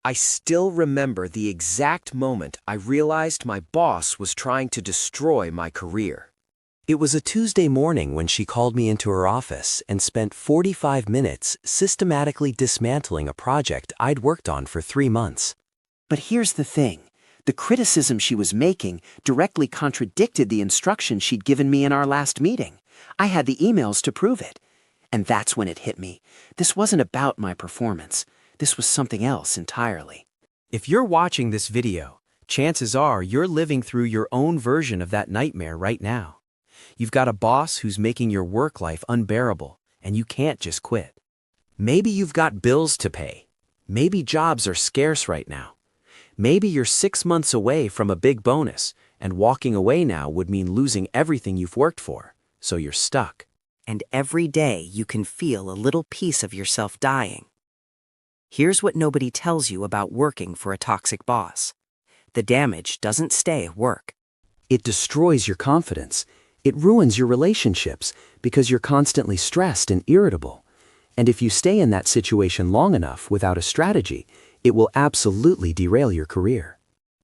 I still remember the exact moment I realized my boss was trying to destroy my career. It was a Tuesday morning when she called me into her office and spent 45 minutes systematically dismantling a project I'd worked on for 3 months. But here's the thing. The criticism she was making directly contradicted the instructions she'd given me in our last meeting. I had the emails to prove it. And that's when it hit me. This wasn't about my performance. This was something else entirely. If you're watching this video, chances are you're living through your own version of that nightmare right now. You've got a boss who's making your work life unbearable, and you can't just quit. Maybe you've got bills to pay. Maybe jobs are scarce right now. Maybe you're 6 months away from a big bonus, and walking away now would mean losing everything you've worked for, so you're stuck. And every day you can feel a little piece of yourself dying. Here's what nobody tells you about working for a toxic boss. The damage doesn't stay at work. It destroys your confidence. It ruins your relationships because you're constantly stressed and irritable. And if you stay in that situation long enough without a strategy, it will absolutely derail your career.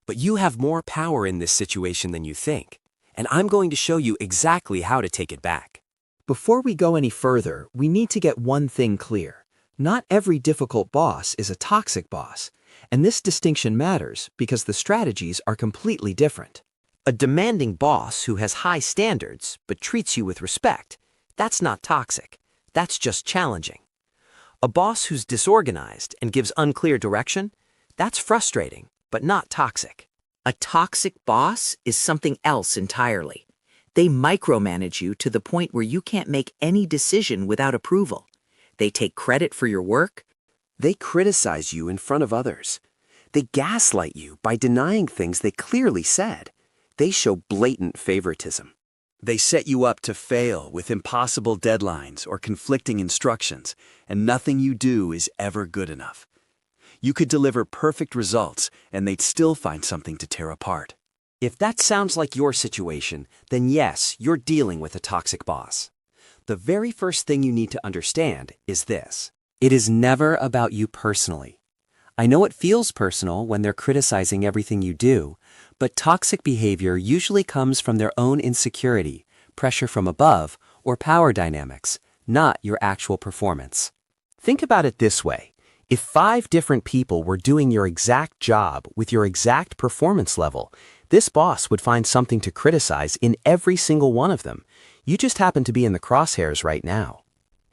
But you have more power in this situation than you think, and I'm going to show you exactly how to take it back. Before we go any further, we need to get one thing clear. Not every difficult boss is a toxic boss, and this distinction matters because the strategies are completely different. A demanding boss who has high standards but treats you with respect, that's not toxic. That's just challenging. A boss who's disorganized and gives unclear direction, that's frustrating, but not toxic. A toxic boss is something else entirely. They micromanage you to the point where you can't make any decision without approval. They take credit for your work. They criticize you in front of others. They gaslight you by denying things they clearly said. They show blatant favoritism. They set you up to fail with impossible deadlines or conflicting instructions, and nothing you do is ever good enough. You could deliver perfect results, and they'd still find something to tear apart. If that sounds like your situation, then yes, you're dealing with a toxic boss. The very first thing you need to understand is this. It is never about you personally. I know it feels personal when they're criticizing everything you do, but toxic behavior usually comes from their own insecurity, pressure from above, or power dynamics, not your actual performance. Think about it this way. If 5 different people were doing your exact job with your exact performance level, this boss would find something to criticize in every single one of them. You just happen to be in the crosshairs right now.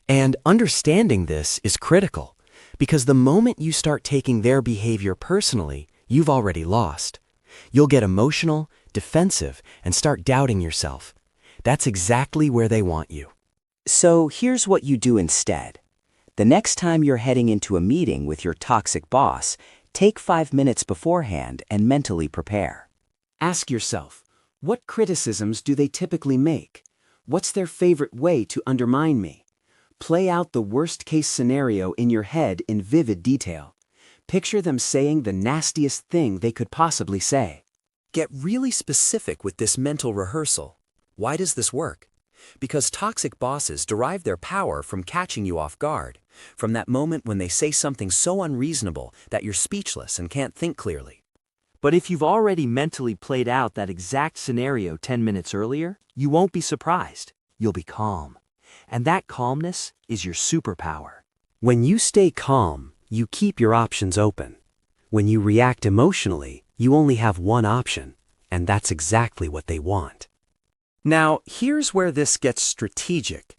And understanding this is critical, because the moment you start taking their behavior personally, you've already lost. You'll get emotional, defensive, and start doubting yourself. That's exactly where they want you. So here's what you do instead. The next time you're heading into a meeting with your toxic boss, take 5 minutes beforehand and mentally prepare. Ask yourself, what criticisms do they typically make? What's their favorite way to undermine me? Play out the worst-case scenario in your head in vivid detail. Picture them saying the nastiest thing they could possibly say. Get really specific with this mental rehearsal. Why does this work? Because toxic bosses derive their power from catching you off guard, from that moment when they say something so unreasonable that you're speechless and can't think clearly. But if you've already mentally played out that exact scenario 10 minutes earlier, you won't be surprised. You'll be calm. And that calmness is your superpower. When you stay calm, you keep your options open. When you react emotionally, you only have one option, and that's exactly what they want. Now, here's where this gets strategic.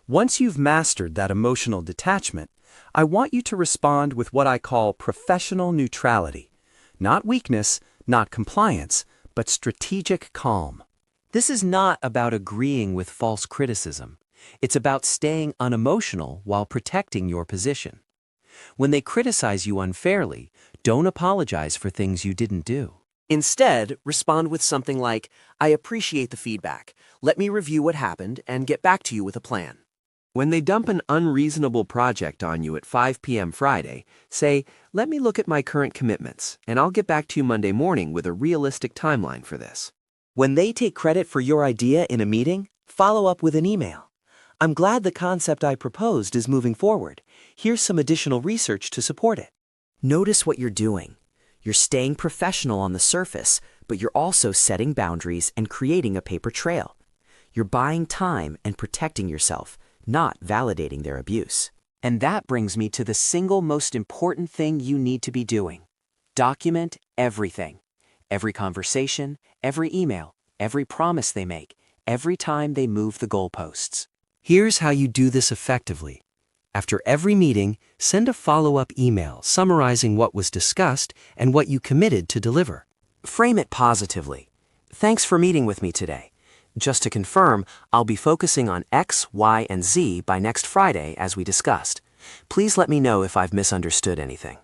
Once you've mastered that emotional detachment, I want you to respond with what I call professional neutrality. Not weakness, not compliance, but strategic calm. This is not about agreeing with false criticism. It's about staying unemotional while protecting your position. When they criticize you unfairly, don't apologize for things you didn't do. Instead, respond with something like, "I appreciate the feedback. Let me review what happened and get back to you with a plan." When they dump an unreasonable project on you at 5 p.m. Friday, say, "Let me look at my current commitments, and I'll get back to you Monday morning with a realistic timeline for this." When they take credit for your idea in a meeting, follow up with an email. "I'm glad the concept I proposed is moving forward. Here's some additional research to support it." Notice what you're doing. You're staying professional on the surface, but you're also setting boundaries and creating a paper trail. You're buying time and protecting yourself, not validating their abuse. And that brings me to the single most important thing you need to be doing. Document everything. Every conversation, every email, every promise they make, every time they move the goalposts. Here's how you do this effectively. After every meeting, send a follow-up email summarizing what was discussed and what you committed to deliver. Frame it positively. Thanks for meeting with me today. Just to confirm, I'll be focusing on X, Y, and Z by next Friday as we discussed. Please let me know if I've misunderstood anything.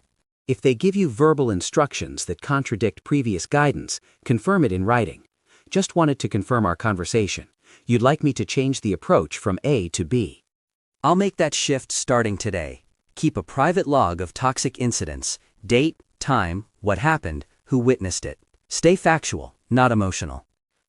If they give you verbal instructions that contradict previous guidance, confirm it in writing. Just wanted to confirm our conversation. You'd like me to change the approach from A to B. I'll make that shift starting today. Keep a private log of toxic incidents, date, time, what happened, who witnessed it. Stay factual, not emotional.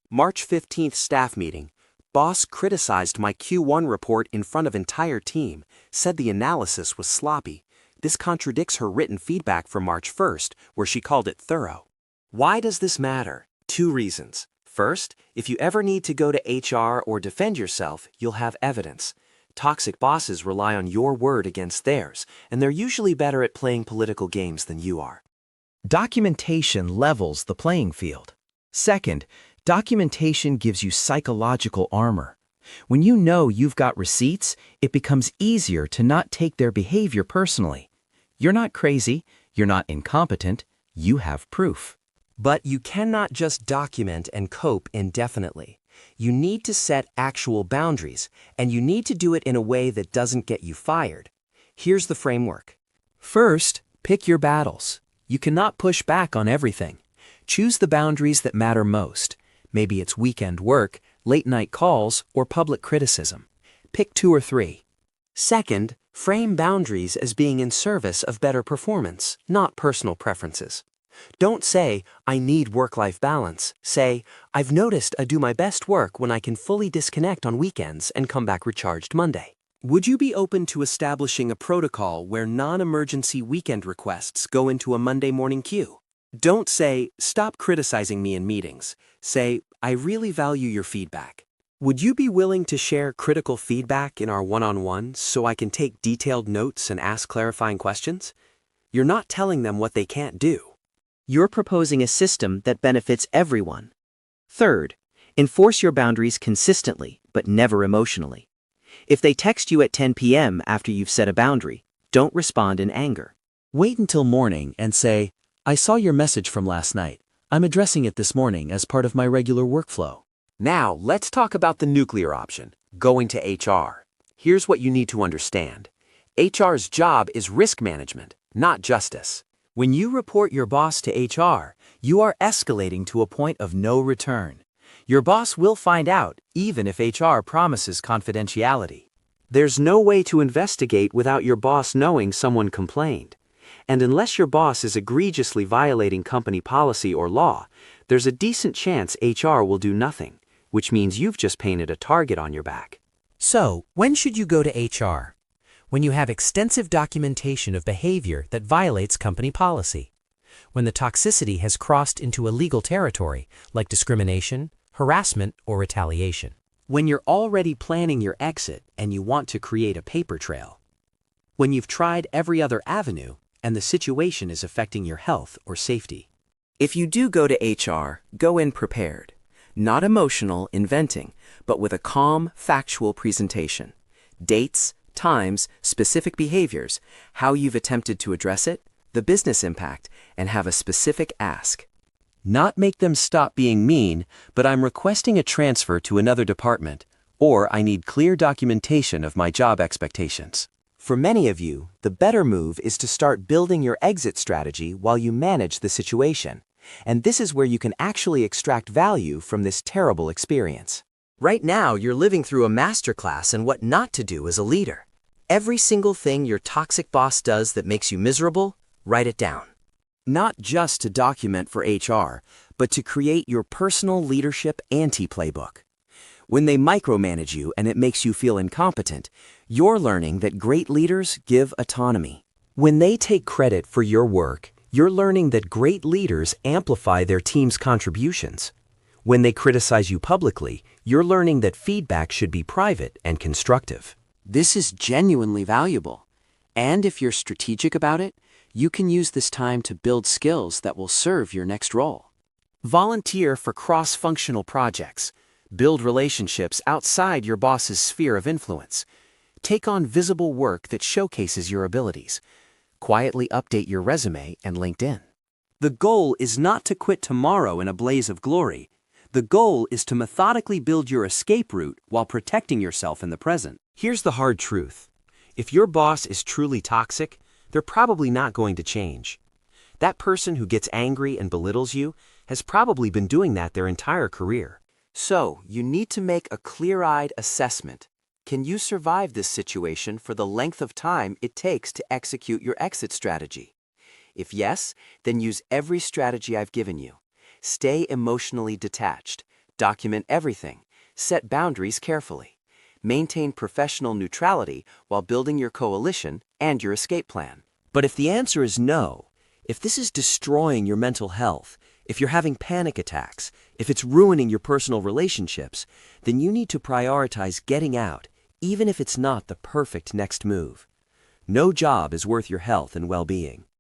March 15th staff meeting. Boss criticized my Q1 report in front of entire team, said the analysis was sloppy. This contradicts her written feedback from March 1st, where she called it thorough. Why does this matter? 2 reasons. First, if you ever need to go to HR or defend yourself, you'll have evidence. Toxic bosses rely on your word against theirs, and they're usually better at playing political games than you are. Documentation levels the playing field. Second, documentation gives you psychological armor. When you know you've got receipts, it becomes easier to not take their behavior personally. You're not crazy, you're not incompetent, you have proof. But you cannot just document and cope indefinitely. You need to set actual boundaries, and you need to do it in a way that doesn't get you fired. Here's the framework. First, pick your battles. You cannot push back on everything. Choose the boundaries that matter most. Maybe it's weekend work, late-night calls, or public criticism. Pick 2 or 3. Second, frame boundaries as being in service of better performance, not personal preferences. Don't say, I need work-life balance. Say, I've noticed I do my best work when I can fully disconnect on weekends and come back recharged Monday. Would you be open to establishing a protocol where non-emergency weekend requests go into a Monday morning queue? Don't say, stop criticizing me in meetings. Say, I really value your feedback. Would you be willing to share critical feedback in our one-on-ones so I can take detailed notes and ask clarifying questions? You're not telling them what they can't do. You're proposing a system that benefits everyone. Third, enforce your boundaries consistently, but never emotionally. If they text you at 10 p.m. after you've set a boundary, don't respond in anger. Wait until morning and say, I saw your message from last night. I'm addressing it this morning as part of my regular workflow. Now, let's talk about the nuclear option, going to HR. Here's what you need to understand. HR's job is risk management, not justice. When you report your boss to HR, you are escalating to a point of no return. Your boss will find out, even if HR promises confidentiality. There's no way to investigate without your boss knowing someone complained. And unless your boss is egregiously violating company policy or law, there's a decent chance HR will do nothing, which means you've just painted a target on your back. So, when should you go to HR? When you have extensive documentation of behavior that violates company policy. When the toxicity has crossed into illegal territory, like discrimination, harassment, or retaliation. When you're already planning your exit and you want to create a paper trail. When you've tried every other avenue and the situation is affecting your health or safety. If you do go to HR, go in prepared. Not emotional, inventing, but with a calm, factual presentation. Dates, times, specific behaviors, how you've attempted to address it, the business impact, and have a specific ask. Not make them stop being mean, but I'm requesting a transfer to another department, or I need clear documentation of my job expectations. For many of you, the better move is to start building your exit strategy while you manage the situation. And this is where you can actually extract value from this terrible experience. Right now, you're living through a masterclass in what not to do as a leader. Every single thing your toxic boss does that makes you miserable, write it down. Not just to document for HR, but to create your personal leadership anti-playbook. When they micromanage you and it makes you feel incompetent, you're learning that great leaders give autonomy. When they take credit for your work, you're learning that great leaders amplify their team's contributions. When they criticize you publicly, you're learning that feedback should be private and constructive. This is genuinely valuable. And if you're strategic about it, you can use this time to build skills that will serve your next role. Volunteer for cross-functional projects. Build relationships outside your boss's sphere of influence. Take on visible work that showcases your abilities. Quietly update your resume and LinkedIn. The goal is not to quit tomorrow in a blaze of glory. The goal is to methodically build your escape route while protecting yourself in the present. Here's the hard truth. If your boss is truly toxic, they're probably not going to change. That person who gets angry and belittles you has probably been doing that their entire career. So, you need to make a clear-eyed assessment. Can you survive this situation for the length of time it takes to execute your exit strategy? If yes, then use every strategy I've given you. Stay emotionally detached. Document everything. Set boundaries carefully. Maintain professional neutrality while building your coalition and your escape plan. But if the answer is no, if this is destroying your mental health, if you're having panic attacks, if it's ruining your personal relationships, then you need to prioritize getting out, even if it's not the perfect next move. No job is worth your health and well-being.